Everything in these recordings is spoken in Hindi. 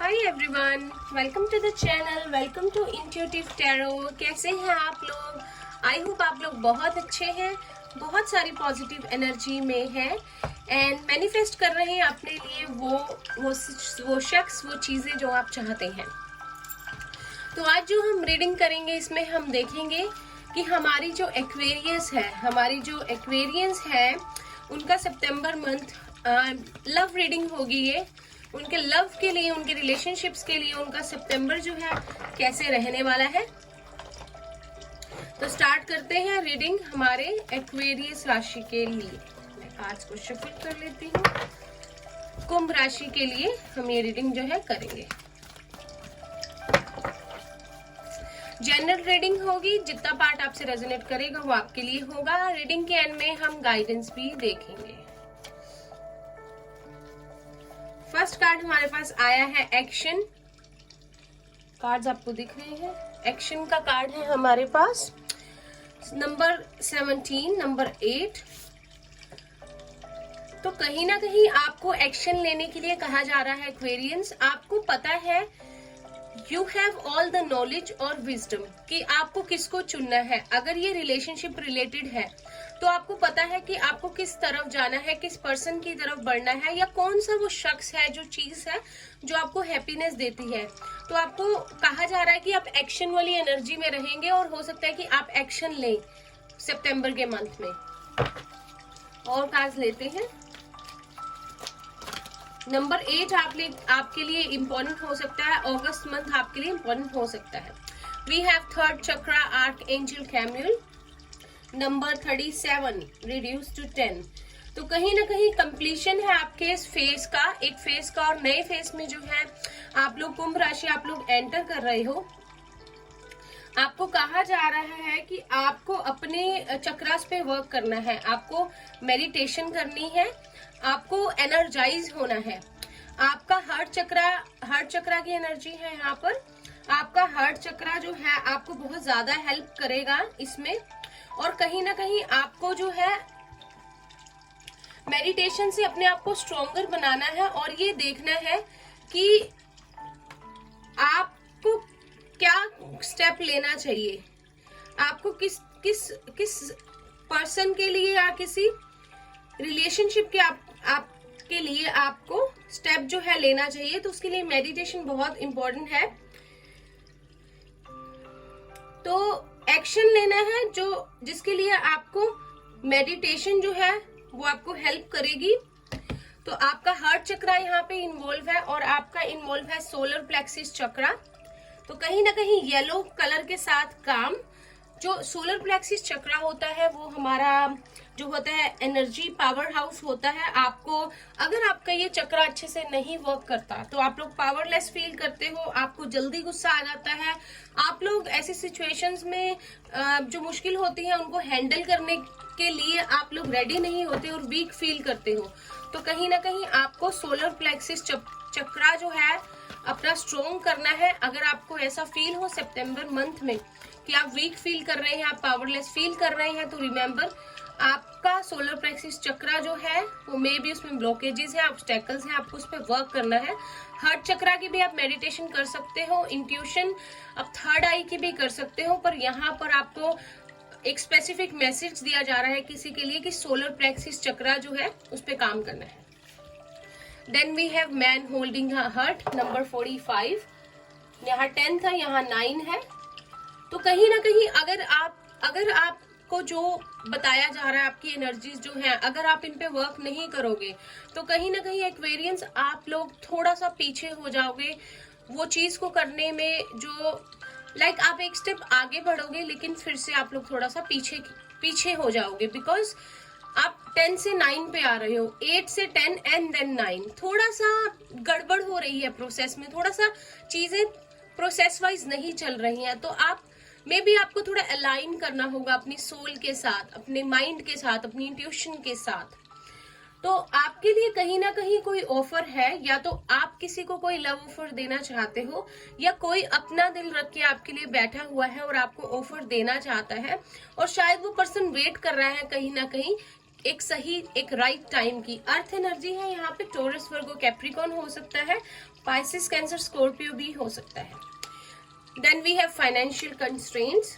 Hi everyone, welcome to the channel, welcome to intuitive tarot. कैसे हैं आप लोग? आई होप आप लोग बहुत अच्छे हैं, बहुत सारी पॉजिटिव एनर्जी में हैं एंड मैनिफेस्ट कर रहे हैं अपने लिए वो शख्स, वो चीज़ें जो आप चाहते हैं। तो आज जो हम रीडिंग करेंगे इसमें हम देखेंगे कि हमारी जो एक्वेरियंस है उनका सितंबर मंथ लव रीडिंग होगी। ये उनके लव के लिए, उनके रिलेशनशिप्स के लिए उनका सितंबर जो है कैसे रहने वाला है। तो स्टार्ट करते हैं रीडिंग हमारे एक्वेरियस राशि के लिए। मैं कार्ड्स को शफल कर लेती हूँ। कुंभ राशि के लिए हम ये रीडिंग जो है करेंगे। जनरल रीडिंग होगी, जितना पार्ट आपसे रेजोनेट करेगा वो आपके लिए होगा। रीडिंग के एंड में हम गाइडेंस भी देखेंगे। फर्स्ट कार्ड हमारे पास आया है एक्शन। कार्ड्स आपको दिख रहे हैं, एक्शन का कार्ड है हमारे पास, नंबर 17, नंबर 8। तो कहीं ना कहीं आपको एक्शन लेने के लिए कहा जा रहा है एक्वेरियंस। आपको पता है you have all the knowledge और विजडम कि आपको किसको चुनना है। अगर ये रिलेशनशिप रिलेटेड है तो आपको पता है कि आपको किस तरफ जाना है, किस पर्सन की तरफ बढ़ना है, या कौन सा वो शख्स है, जो चीज है जो आपको हैप्पीनेस देती है। तो आपको कहा जा रहा है कि आप एक्शन वाली एनर्जी में रहेंगे और हो सकता है कि आप एक्शन लें सितंबर के मंथ में। और कार्ड्स लेते हैं। नंबर 8 आपके लिए इम्पोर्टेंट हो सकता है। अगस्त मंथ आपके लिए इम्पोर्टेंट हो सकता है। We have third chakra archangel Camael, number 37 reduce to 10। तो कहीं ना कहीं कंप्लीशन है आपके इस फेज का, एक फेज का, और नए फेज में जो है आप लोग कुंभ राशि आप लोग एंटर कर रहे हो। आपको कहा जा रहा है कि आपको अपने चक्रास पे वर्क करना है, आपको मेडिटेशन करनी है, आपको एनर्जाइज होना है। आपका हार्ट चक्रा की एनर्जी है यहाँ पर। आपका हार्ट चक्रा जो है आपको बहुत ज्यादा हेल्प करेगा इसमें। और कहीं ना कहीं आपको जो है मेडिटेशन से अपने आप को स्ट्रोंगर बनाना है और ये देखना है कि आपको क्या स्टेप लेना चाहिए। आपको किस पर्सन के लिए या किसी रिलेशनशिप के आपके लिए आपको स्टेप जो है लेना चाहिए। तो उसके लिए मेडिटेशन बहुत इंपॉर्टेंट है। तो एक्शन लेना है जिसके लिए आपको मेडिटेशन जो है वो आपको हेल्प करेगी। तो आपका हार्ट चक्रा यहाँ पे इन्वॉल्व है और आपका इन्वॉल्व है सोलर प्लेक्सिस चक्रा। तो कहीं ना कहीं येलो कलर के साथ काम, जो सोलर प्लेक्सिस चक्रा होता है वो हमारा जो होता है एनर्जी पावर हाउस होता है। आपको अगर आपका ये चक्रा अच्छे से नहीं वर्क करता तो आप लोग पावरलेस फील करते हो, आपको जल्दी गुस्सा आ जाता है, आप लोग ऐसी सिचुएशंस में जो मुश्किल होती है उनको हैंडल करने के लिए आप लोग रेडी नहीं होते और वीक फील करते हो। तो कहीं ना कहीं आपको सोलर प्लेक्सिस चक्रा जो है अपना स्ट्रोंग करना है। अगर आपको ऐसा फील हो सितंबर मंथ में कि आप वीक फील कर रहे हैं, आप पावरलेस फील कर रहे हैं, तो रिमेम्बर आपका सोलर प्लेक्सिस चक्रा जो है वो मे बी उसमें ब्लॉकेजेस है, ऑब्स्टेकल्स हैं, आपको उस पर वर्क करना है। हार्ट चक्रा की भी आप मेडिटेशन कर सकते हो, इंट्यूशन, अब थर्ड आई की भी कर सकते हो, पर यहाँ पर आपको एक स्पेसिफिक मैसेज दिया जा रहा है किसी के लिए कि सोलर प्लेक्सिस चक्रा जो है उस पर काम करना है। Then we have man holding heart, number 45। यहाँ 10 था, यहाँ 9 है। तो कहीं ना कहीं अगर आपको जो बताया जा रहा है, आपकी एनर्जीज जो है, अगर आप इन पे वर्क नहीं करोगे तो कहीं ना कहीं एक्वेरियंस आप लोग थोड़ा सा पीछे हो जाओगे वो चीज को करने में। जो आप एक स्टेप आगे बढ़ोगे लेकिन फिर से आप लोग थोड़ा सा पीछे हो जाओगे, बिकॉज आप 10 से 9 पे आ रहे हो, 8 से 10 एंड देन 9। थोड़ा सा गड़बड़ हो रही है प्रोसेस में, थोड़ा सा चीजें प्रोसेस वाइज नहीं चल रही हैं। तो आप मे बी आपको थोड़ा अलाइन करना होगा अपनी सोल के साथ, अपने माइंड के साथ, अपनी इंट्यूशन के साथ। तो आपके लिए कहीं ना कहीं कोई ऑफर है, या तो आप किसी को कोई लव ऑफर देना चाहते हो, या कोई अपना दिल रख के आपके लिए बैठा हुआ है और आपको ऑफर देना चाहता है, और शायद वो पर्सन वेट कर रहा है कहीं ना कहीं एक सही एक राइट टाइम की अर्थ एनर्जी है यहाँ पे। टोरस, वर्गो, कैप्रिकॉर्न हो सकता है, पाइसिस, कैंसर, स्कॉर्पियो भी हो सकता है। Then we have financial constraints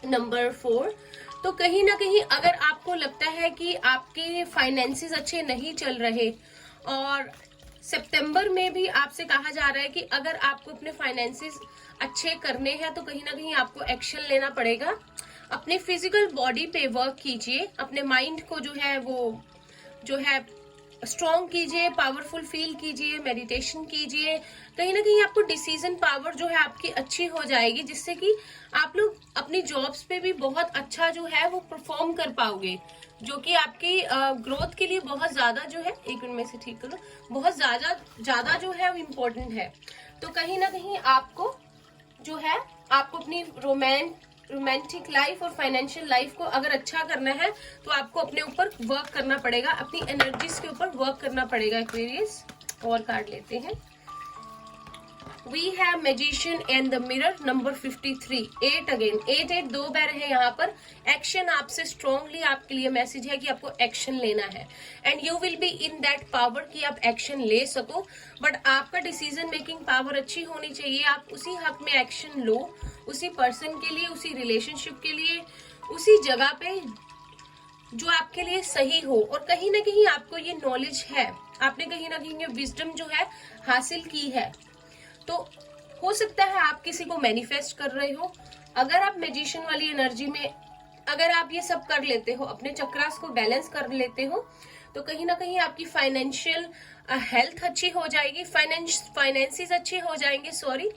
number 4। तो कहीं ना कहीं अगर आपको लगता है कि आपके फाइनेंसेस अच्छे नहीं चल रहे और सितंबर में भी आपसे कहा जा रहा है कि अगर आपको अपने फाइनेंसेस अच्छे करने हैं तो कहीं ना कहीं आपको एक्शन लेना पड़ेगा। अपने फिजिकल बॉडी पे वर्क कीजिए, अपने माइंड को जो है वो जो है स्ट्रॉन्ग कीजिए, पावरफुल फील कीजिए, मेडिटेशन कीजिए। कहीं ना कहीं आपको डिसीजन पावर जो है आपकी अच्छी हो जाएगी, जिससे कि आप लोग अपनी जॉब्स पे भी बहुत अच्छा जो है वो परफॉर्म कर पाओगे, जो कि आपकी ग्रोथ के लिए बहुत ज्यादा जो है, एक मिनट में से ठीक करो, बहुत ज्यादा जो है वो इम्पोर्टेंट है। तो कहीं ना कहीं आपको जो है आपको अपनी रोमांटिक लाइफ और फाइनेंशियल लाइफ को अगर अच्छा करना है तो आपको अपने ऊपर वर्क करना पड़ेगा, अपनी एनर्जीज के ऊपर वर्क करना पड़ेगा। एक्वेरियस और कार्ड लेते हैं। We have magician and the mirror number 53, 8 again, 8 दो बार है यहाँ पर। एक्शन आपसे स्ट्रांगली आपके लिए मैसेज है कि आपको एक्शन लेना है and you will be in that power कि आप एक्शन ले सको। बट आपका डिसीजन मेकिंग पावर अच्छी होनी चाहिए, आप उसी हक में एक्शन लो, उसी पर्सन के लिए, उसी रिलेशनशिप के लिए, उसी जगह पे जो आपके लिए सही हो। और कहीं ना कहीं आपको ये नॉलेज है, आपने कहीं ना कहीं ये विजडम जो है हासिल की है। तो हो सकता है आप किसी को मैनिफेस्ट कर रहे हो। अगर आप मैजिशियन वाली एनर्जी में अगर आप ये सब कर लेते हो, अपने चक्रास को बैलेंस कर लेते हो, तो कहीं ना कहीं आपकी फाइनेंशियल हेल्थ अच्छी हो जाएगी, फाइनेंसेस अच्छे हो जाएंगे, सॉरी,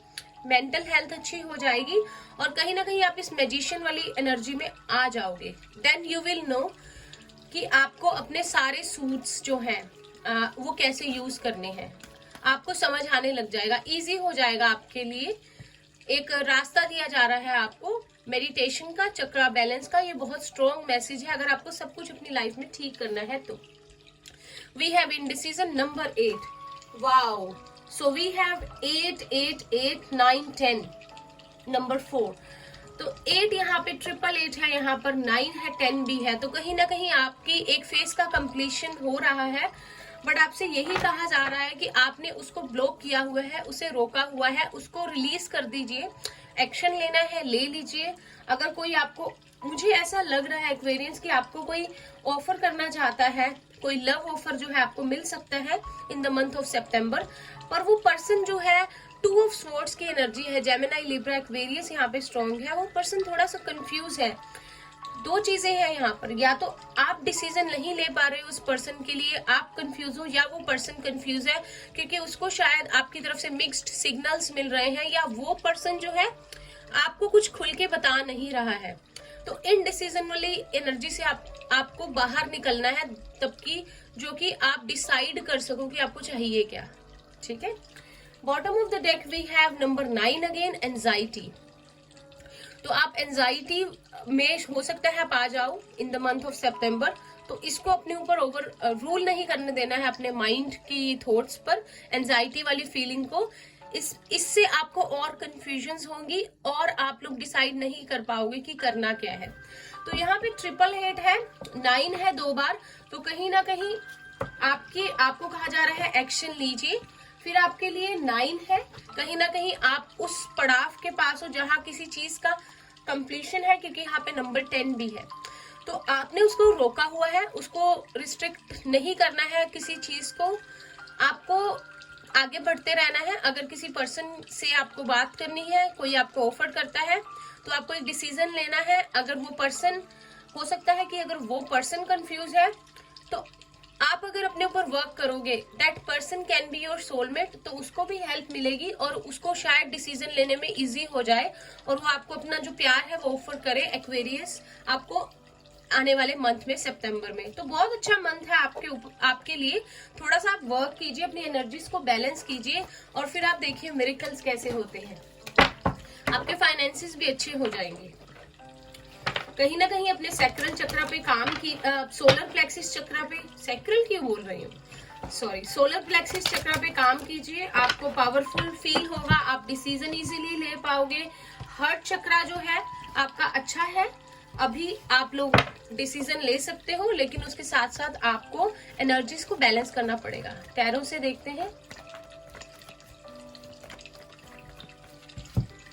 मेंटल हेल्थ अच्छी हो जाएगी और कहीं ना कहीं आप इस मैजिशियन वाली एनर्जी में आ जाओगे। देन यू विल नो कि आपको अपने सारे सूट्स जो हैं वो कैसे यूज करने हैं, आपको समझ आने लग जाएगा, इजी हो जाएगा आपके लिए। एक रास्ता दिया जा रहा है आपको मेडिटेशन का, चक्रा बैलेंस का। ये बहुत स्ट्रॉन्ग मैसेज है अगर आपको सब कुछ अपनी लाइफ में ठीक करना है तो। We have indecision number 8, wow. So we have 8, 8, 8, 9, 10 number 4। तो 8 यहाँ पे 888 है, यहाँ पर 9 है, 10 भी है। तो कहीं ना कहीं आपकी एक फेज का कंप्लीशन हो रहा है, बट आपसे यही कहा जा रहा है कि आपने उसको ब्लॉक किया हुआ है, उसे रोका हुआ है, उसको रिलीज कर दीजिए। एक्शन लेना है, ले लीजिए। अगर कोई आपको, मुझे ऐसा लग रहा है एक्वेरियंस कि आपको कोई ऑफर करना चाहता है, कोई लव ऑफर जो है आपको मिल सकता है इन द मंथ ऑफ सितंबर। पर वो पर्सन जो है 2 ऑफ स्वॉर्ड्स की एनर्जी है, जेमिनी, लिब्रा, एक्वेरियस यहाँ पे स्ट्रॉन्ग है। वो पर्सन थोड़ा सा कंफ्यूज है। 2 चीजें हैं यहाँ पर, या तो आप डिसीजन नहीं ले पा रहे हो उस पर्सन के लिए, आप कंफ्यूज हो, या वो पर्सन कंफ्यूज है क्योंकि उसको शायद आपकी तरफ से मिक्स्ड सिग्नल्स मिल रहे हैं, या वो पर्सन जो है आपको कुछ खुल के बता नहीं रहा है। तो इन डिसीजन वाली एनर्जी से आपको बाहर निकलना है, तब की जो कि आप डिसाइड कर सको कि आपको चाहिए क्या। ठीक है। Bottom of the deck we have number 9 again, anxiety. तो आप एंजाइटी में हो सकता है आप आ जाओ इन द मंथ ऑफ सितंबर, तो इसको अपने ऊपर ओवर रूल नहीं करने देना है, अपने माइंड की थॉट्स पर एंजाइटी वाली फीलिंग को। इससे आपको और कंफ्यूजन्स होंगी और आप लोग डिसाइड नहीं कर पाओगे कि करना क्या है। तो यहाँ पे 888 है, 9 है 2 बार। तो कहीं ना कहीं आपको कहा जा रहा है एक्शन लीजिए। फिर आपके लिए 9 है, कहीं ना कहीं आप उस पड़ाव के पास हो जहां किसी चीज का कंप्लीशन है, क्योंकि यहाँ पे नंबर 10 भी है। तो आपने उसको रोका हुआ है, उसको रिस्ट्रिक्ट नहीं करना है किसी चीज को, आपको आगे बढ़ते रहना है। अगर किसी पर्सन से आपको बात करनी है, कोई आपको ऑफर करता है, तो आपको एक डिसीजन लेना है। अगर वो पर्सन, हो सकता है कि अगर वो पर्सन कंफ्यूज है, तो आप अगर अपने ऊपर वर्क करोगे, that person can be your soulmate, तो उसको भी हेल्प मिलेगी और उसको शायद डिसीजन लेने में इजी हो जाए और वो आपको अपना जो प्यार है वो ऑफर करे। एक्वेरियस आपको आने वाले मंथ में, सितंबर में, तो बहुत अच्छा मंथ है आपके लिए। थोड़ा सा आप वर्क कीजिए, अपनी एनर्जीज को बैलेंस कीजिए और फिर आप देखिए मिरेकल्स कैसे होते हैं। आपके फाइनेंसेस भी अच्छे हो जाएंगे। कहीं ना कहीं अपने सैक्रल चक्र पे काम की, सोलर प्लेक्सिस चक्र पे, सैक्रल क्यों बोल रही हूँ, सॉरी, सोलर प्लेक्सिस चक्र पे काम कीजिए। आपको पावरफुल फील होगा, आप डिसीजन इजीली ले पाओगे। हार्ट चक्र जो है आपका अच्छा है, अभी आप लोग डिसीजन ले सकते हो, लेकिन उसके साथ साथ आपको एनर्जीज को बैलेंस करना पड़ेगा। टैरो से देखते हैं।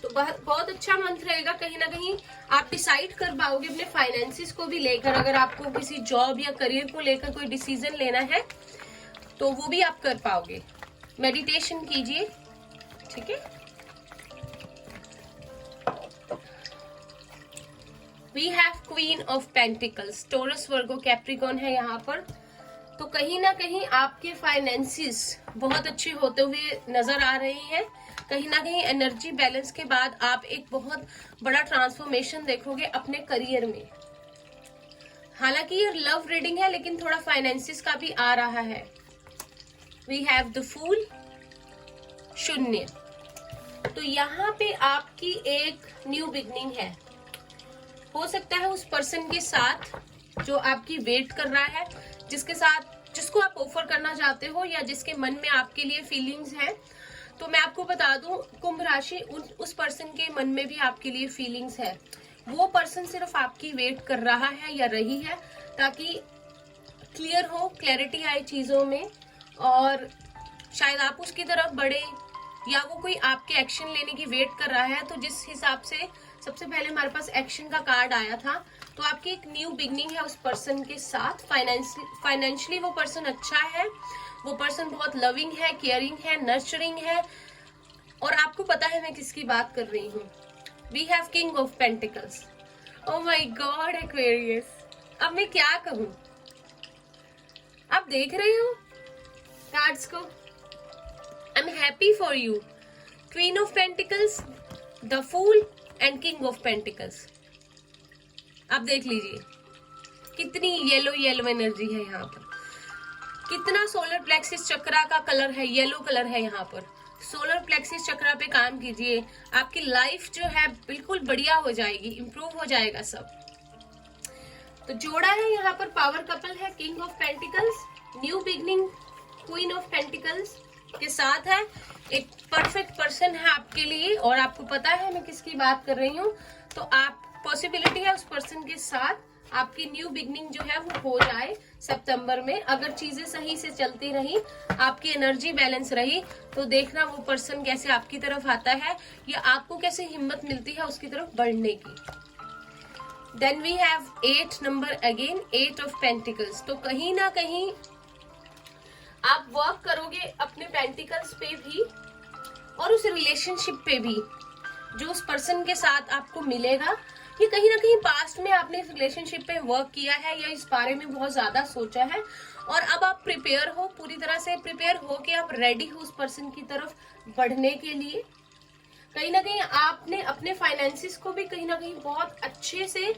तो बहुत अच्छा मंथ रहेगा। कहीं ना कहीं आप डिसाइड कर पाओगे अपने फाइनेंसिस को भी लेकर। अगर आपको किसी जॉब या करियर को लेकर कोई डिसीजन लेना है तो वो भी आप कर पाओगे। मेडिटेशन कीजिए, ठीक है। We have queen of pentacles, Taurus, Virgo, Capricorn है यहाँ पर। तो कहीं ना कहीं आपके फाइनेंसिस बहुत अच्छे होते हुए नजर आ रहे हैं। कहीं ना कहीं एनर्जी बैलेंस के बाद आप एक बहुत बड़ा ट्रांसफॉर्मेशन देखोगे अपने करियर में। हालांकि ये लव रीडिंग है, लेकिन थोड़ा फाइनेंसिस का भी आ रहा है। वी हैव द फूल, शून्य। तो यहाँ पे आपकी एक न्यू बिगनिंग है। हो सकता है उस पर्सन के साथ जो आपकी वेट कर रहा है, जिसको आप ऑफर करना चाहते हो, या जिसके मन में आपके लिए फीलिंग्स है। तो मैं आपको बता दूं, कुंभ राशि उस पर्सन के मन में भी आपके लिए फीलिंग्स है। वो पर्सन सिर्फ आपकी वेट कर रहा है या रही है, ताकि क्लियर हो, क्लैरिटी आए चीजों में, और शायद आप उसकी तरफ बढ़े, या वो कोई आपके एक्शन लेने की वेट कर रहा है। तो जिस हिसाब से सबसे पहले हमारे पास एक्शन का कार्ड आया था, तो आपकी एक न्यू बिगनिंग है उस पर्सन के साथ। फाइनेंशियली वो पर्सन अच्छा है, वो पर्सन बहुत लविंग है, केयरिंग है, नर्चरिंग है, और आपको पता है मैं किसकी बात कर रही हूँ। We have king of pentacles. Oh my God Aquarius, अब मैं क्या कहूँ। आप देख रहे हो कार्ड्स को। I am happy for you. Queen of pentacles, the fool and king of pentacles. आप देख लीजिए कितनी येलो येलो एनर्जी है यहाँ पर। कितना सोलर प्लेक्सिस चक्रा का कलर है, येलो कलर है यहाँ पर। सोलर प्लेक्सिस चक्रा पे काम कीजिए, आपकी लाइफ जो है बिल्कुल बढ़िया हो जाएगी, इंप्रूव हो जाएगा सब। तो जोड़ा है यहाँ पर, पावर कपल है, king of pentacles, new beginning, queen of pentacles के साथ है। एक परफेक्ट पर्सन है आपके लिए, और आपको पता है मैं किसकी बात कर रही हूँ। तो आप पॉसिबिलिटी है उस पर्सन के साथ आपकी न्यू बिगनिंग जो है वो हो जाए सितंबर में। अगर चीजें सही से चलती रही, आपकी एनर्जी बैलेंस रही, तो देखना वो पर्सन कैसे आपकी तरफ आता है, या आपको कैसे हिम्मत मिलती है उसकी तरफ बढ़ने की। Then we have 8 number again, 8 of pentacles. तो कहीं ना कहीं आप वर्क करोगे अपने पेंटिकल्स पे भी, और उस रिलेशनशिप पे भी जो उस पर्सन के साथ आपको मिलेगा। ये कहीं ना कहीं पास्ट में आपने इस रिलेशनशिप पे वर्क किया है, या इस बारे में बहुत ज्यादा सोचा है, और अब आप प्रिपेयर हो, पूरी तरह से प्रिपेयर हो कि आप रेडी हो उस पर्सन की तरफ बढ़ने के लिए। कहीं ना कहीं आपने अपने फाइनेंसिस को भी कहीं ना कहीं बहुत अच्छे से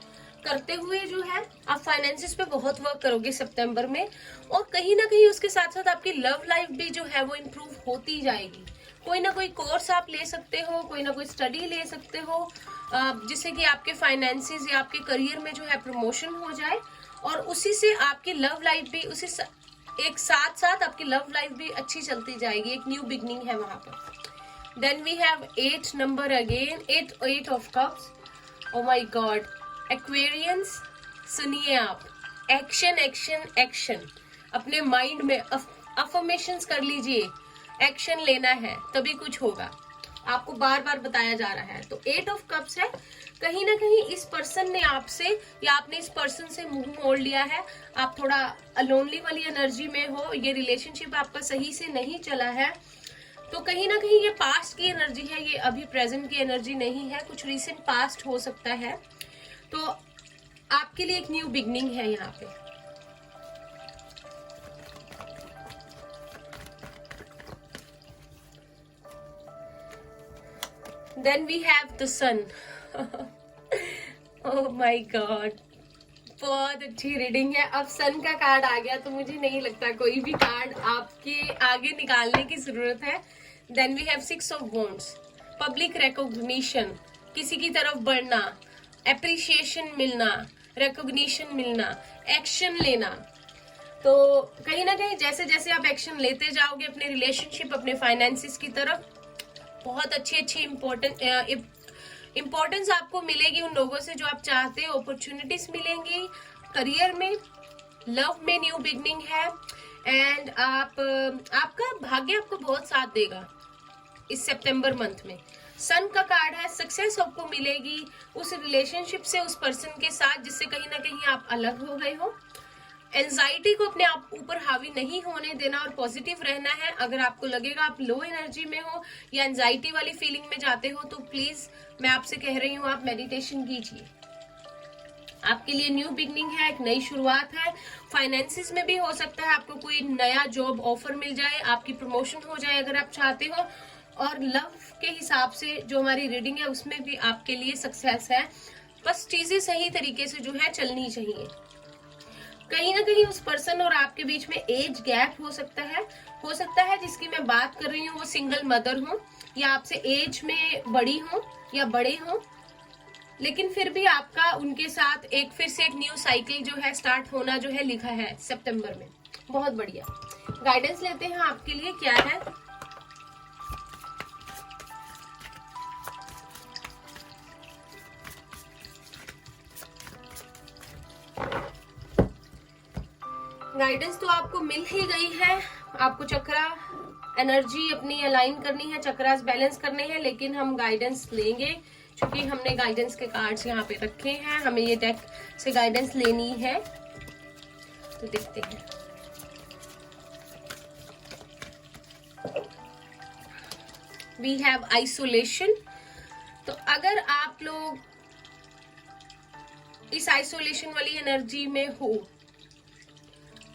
करते हुए जो है आप फाइनेंसिस पे बहुत वर्क करोगे सितंबर में, और कहीं ना कहीं उसके साथ साथ आपकी लव लाइफ भी जो है वो इम्प्रूव होती जाएगी। कोई ना कोई कोर्स आप ले सकते हो, कोई ना कोई स्टडी ले सकते हो, जिससे कि आपके फाइनेंसिस या आपके करियर में जो है प्रमोशन हो जाए, और उसी से आपकी लव लाइफ भी एक साथ साथ आपकी लव लाइफ भी अच्छी चलती जाएगी। एक न्यू बिगनिंग है वहां पर। Then we have 8 number again, 8 of cups. Oh my God Aquarians, सुनिए आप, एक्शन एक्शन एक्शन। अपने माइंड में अफर्मेशंस कर लीजिए, एक्शन लेना है तभी कुछ होगा, आपको बार बार बताया जा रहा है। तो 8 ऑफ कप्स है। कहीं ना कहीं इस पर्सन ने आपसे, या आपने इस पर्सन से मुंह मोड़ लिया है, आप थोड़ा अलोनली वाली एनर्जी में हो, ये रिलेशनशिप आपका सही से नहीं चला है। तो कहीं ना कहीं ये पास्ट की एनर्जी है, ये अभी प्रेजेंट की एनर्जी नहीं है, कुछ रीसेंट पास्ट हो सकता है। तो आपके लिए एक न्यू बिगनिंग है यहाँ पे। Then we have the sun. Oh my God, बहुत अच्छी रीडिंग है। अब सन का कार्ड आ गया तो मुझे नहीं लगता कोई भी कार्ड आपके आगे निकालने की जरूरत है। Then we have 6 of wands, public recognition, किसी की तरफ बढ़ना, एप्रिसिएशन मिलना, रिकॉग्निशन मिलना, एक्शन लेना। तो कहीं ना कहीं जैसे जैसे आप एक्शन लेते जाओगे अपने रिलेशनशिप, अपने फाइनेंसिस की तरफ, बहुत अच्छी इंपॉर्टेंस आपको मिलेगी उन लोगों से जो आप चाहते हो, अपॉर्चुनिटीज मिलेंगी करियर में, लव में न्यू बिगनिंग है, एंड आपका भाग्य आपको बहुत साथ देगा इस सितंबर मंथ में। सन का कार्ड है, सक्सेस आपको मिलेगी उस रिलेशनशिप से, उस पर्सन के साथ जिससे कहीं ना कहीं आप अलग हो गए हो। एंजाइटी को अपने आप ऊपर हावी नहीं होने देना और पॉजिटिव रहना है। अगर आपको लगेगा आप लो एनर्जी में हो या एंजाइटी वाली फीलिंग में जाते हो तो प्लीज मैं आपसे कह रही हूँ आप मेडिटेशन कीजिए। आपके लिए न्यू बिगनिंग है, एक नई शुरुआत है। फाइनेंसिस में भी हो सकता है आपको कोई नया जॉब ऑफर मिल जाए, आपकी प्रमोशन हो जाए अगर आप चाहते हो। और लव के हिसाब से जो हमारी रीडिंग है उसमें भी आपके लिए सक्सेस है। बस चीजें सही तरीके से जो है चलनी चाहिए। कहीं ना कहीं उस पर्सन और आपके बीच में एज गैप हो सकता है जिसकी मैं बात कर रही हूँ वो सिंगल मदर हो या आपसे एज में बड़ी हो या बड़े हो, लेकिन फिर भी आपका उनके साथ फिर से एक न्यू साइकिल जो है स्टार्ट होना जो है लिखा है सितंबर में। बहुत बढ़िया। गाइडेंस लेते हैं आपके लिए क्या है। गाइडेंस तो आपको मिल ही गई है। आपको चक्रा एनर्जी अपनी अलाइन करनी है, चक्रास बैलेंस करने हैं, लेकिन हम गाइडेंस लेंगे क्योंकि हमने गाइडेंस के कार्ड्स यहाँ पे रखे हैं, हमें ये डेक से गाइडेंस लेनी है। तो देखते हैं। We have isolation. तो अगर आप लोग इस आइसोलेशन वाली एनर्जी में हो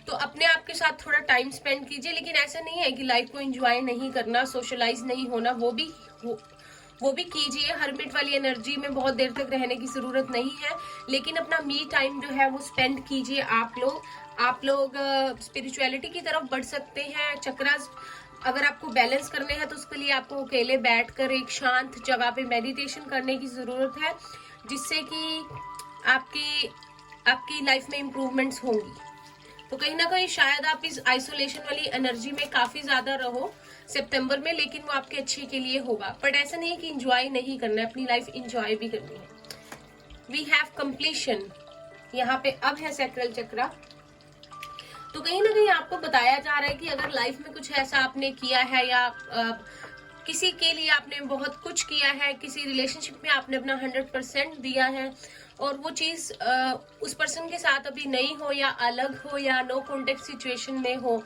तो अपने आप के साथ थोड़ा टाइम स्पेंड कीजिए, लेकिन ऐसा नहीं है कि लाइफ को एंजॉय नहीं करना, सोशलाइज नहीं होना, वो भी कीजिए। हर्मिट वाली एनर्जी में बहुत देर तक रहने की जरूरत नहीं है, लेकिन अपना मी टाइम जो है वो स्पेंड कीजिए। आप लोग स्पिरिचुअलिटी की तरफ बढ़ सकते हैं। चक्रास अगर आपको बैलेंस करने हैं तो उसके लिए आपको अकेले बैठकर एक शांत जगह पे मेडिटेशन करने की जरूरत है, जिससे कि आपकी लाइफ में इम्प्रूवमेंट्स होंगी। तो कहीं ना कहीं शायद आप इस आइसोलेशन वाली एनर्जी में काफी ज्यादा रहो सितंबर में, लेकिन वो आपके अच्छे के लिए होगा। बट ऐसा नहीं है कि इंजॉय नहीं करना है, अपनी लाइफ इंजॉय भी करनी है। We have completion. यहाँ पे अब है सैक्रल चक्रा। तो कहीं ना कहीं आपको बताया जा रहा है कि अगर लाइफ में कुछ ऐसा आपने किया है या किसी के लिए आपने बहुत कुछ किया है, किसी रिलेशनशिप में आपने अपना 100% दिया है और वो चीज उस पर्सन के साथ अभी नहीं हो या अलग हो या नो कॉन्टेक्ट सिचुएशन में हो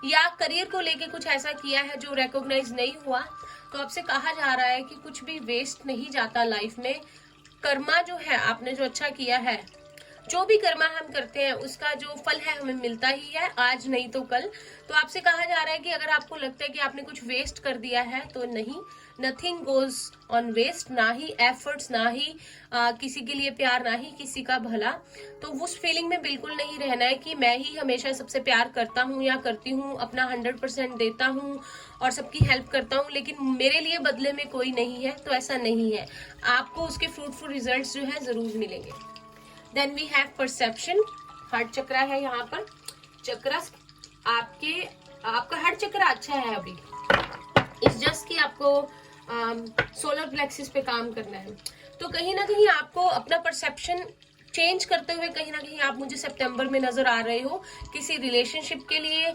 या करियर को लेके कुछ ऐसा किया है जो रिकॉग्नाइज नहीं हुआ, तो आपसे कहा जा रहा है कि कुछ भी वेस्ट नहीं जाता लाइफ में। कर्मा जो है, आपने जो अच्छा किया है, जो भी कर्मा हम करते हैं उसका जो फल है हमें मिलता ही है, आज नहीं तो कल। तो आपसे कहा जा रहा है कि अगर आपको लगता है कि आपने कुछ वेस्ट कर दिया है तो नहीं, नथिंग गोज ऑन वेस्ट, ना ही एफर्ट्स, ना ही किसी के लिए प्यार, ना ही किसी का भला। तो उस फीलिंग में बिल्कुल नहीं रहना है कि मैं ही हमेशा सबसे प्यार करता हूँ या करती हूँ, अपना 100% देता हूँ और सबकी हेल्प करता हूँ, लेकिन मेरे लिए बदले में कोई नहीं है। तो ऐसा नहीं है, आपको उसके फ्रूटफुल रिजल्ट्स जो है जरूर मिलेंगे। Then we have perception. Heart chakra है यहाँ पर। चक्रा आपका हार्ट चक्रा अच्छा है अभी, इट्स जस्ट कि आपको सोलर प्लेक्सिस पे काम करना है। तो कहीं ना कहीं आपको अपना परसेप्शन चेंज करते हुए कहीं ना कहीं आप मुझे सितंबर में नजर आ रहे हो, किसी रिलेशनशिप के लिए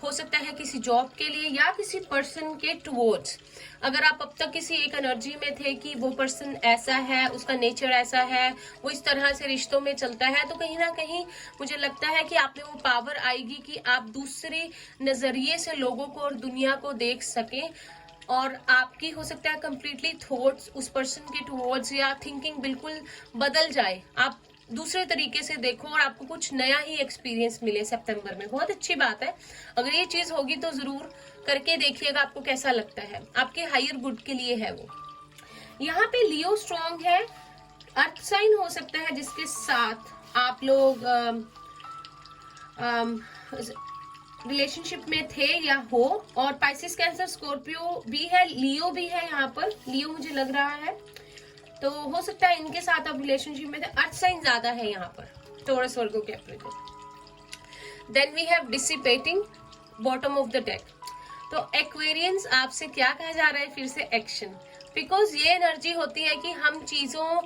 हो सकता है, किसी जॉब के लिए या किसी पर्सन के टुवर्ड्स। अगर आप अब तक किसी एक एनर्जी में थे कि वो पर्सन ऐसा है, उसका नेचर ऐसा है, वो इस तरह से रिश्तों में चलता है, तो कहीं ना कहीं मुझे लगता है कि आप में वो पावर आएगी कि आप दूसरे नजरिए से लोगों को और दुनिया को देख सकें और आपकी हो सकता है कंप्लीटली थॉट्स उस पर्सन के टुवर्ड्स या थिंकिंग बिल्कुल बदल जाए, आप दूसरे तरीके से देखो और आपको कुछ नया ही एक्सपीरियंस मिले सितंबर में। बहुत अच्छी बात है, अगर ये चीज होगी तो जरूर करके देखिएगा आपको कैसा लगता है, आपके हायर गुड के लिए है वो। यहाँ पे लियो स्ट्रॉन्ग है, अर्थ साइन हो सकता है जिसके साथ आप लोग रिलेशनशिप में थे या हो, और पाइसिस, कैंसर, स्कॉर्पियो भी है, लियो भी है यहाँ पर, लियो मुझे लग रहा है, तो हो सकता है इनके साथ आप रिलेशनशिप में थे। अर्थ साइन ज्यादा है यहाँ पर, Taurus, Virgo, Capricorn. Then we have dissipating, bottom of the deck. तो एक्वेरियंस, आपसे क्या कहा जा रहा है, फिर से एक्शन। बिकॉज ये एनर्जी होती है कि हम चीजों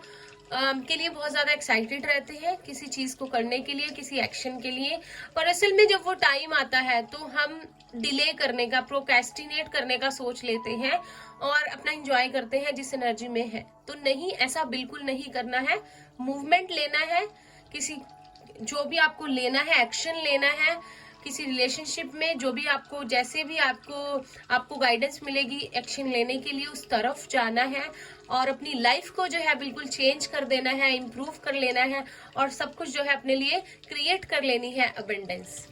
के लिए बहुत ज्यादा एक्साइटेड रहते हैं, किसी चीज को करने के लिए, किसी एक्शन के लिए, पर असल में जब वो टाइम आता है तो हम डिले करने का, प्रोक्रेस्टिनेट करने का सोच लेते हैं और अपना एंजॉय करते हैं जिस एनर्जी में है। तो नहीं, ऐसा बिल्कुल नहीं करना है। मूवमेंट लेना है, किसी जो भी आपको लेना है, एक्शन लेना है, किसी रिलेशनशिप में जो भी आपको, जैसे भी आपको गाइडेंस मिलेगी एक्शन लेने के लिए, उस तरफ जाना है और अपनी लाइफ को जो है बिल्कुल चेंज कर देना है, इम्प्रूव कर लेना है और सब कुछ जो है अपने लिए क्रिएट कर लेनी है अबंडेंस।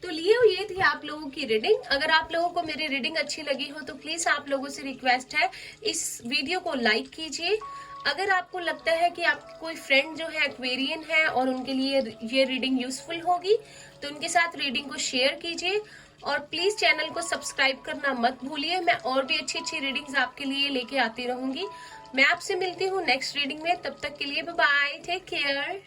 तो लिए ये थी आप लोगों की रीडिंग। अगर आप लोगों को मेरी रीडिंग अच्छी लगी हो तो प्लीज आप लोगों से रिक्वेस्ट है, इस वीडियो को लाइक कीजिए। अगर आपको लगता है कि आपकी कोई फ्रेंड जो है एक्वेरियन है और उनके लिए ये रीडिंग यूजफुल होगी तो उनके साथ रीडिंग को शेयर कीजिए और प्लीज चैनल को सब्सक्राइब करना मत भूलिए। मैं और भी अच्छी अच्छी रीडिंग्स आपके लिए लेके आती रहूंगी। मैं आपसे मिलती हूँ नेक्स्ट रीडिंग में, तब तक के लिए बाय बाय, टेक केयर।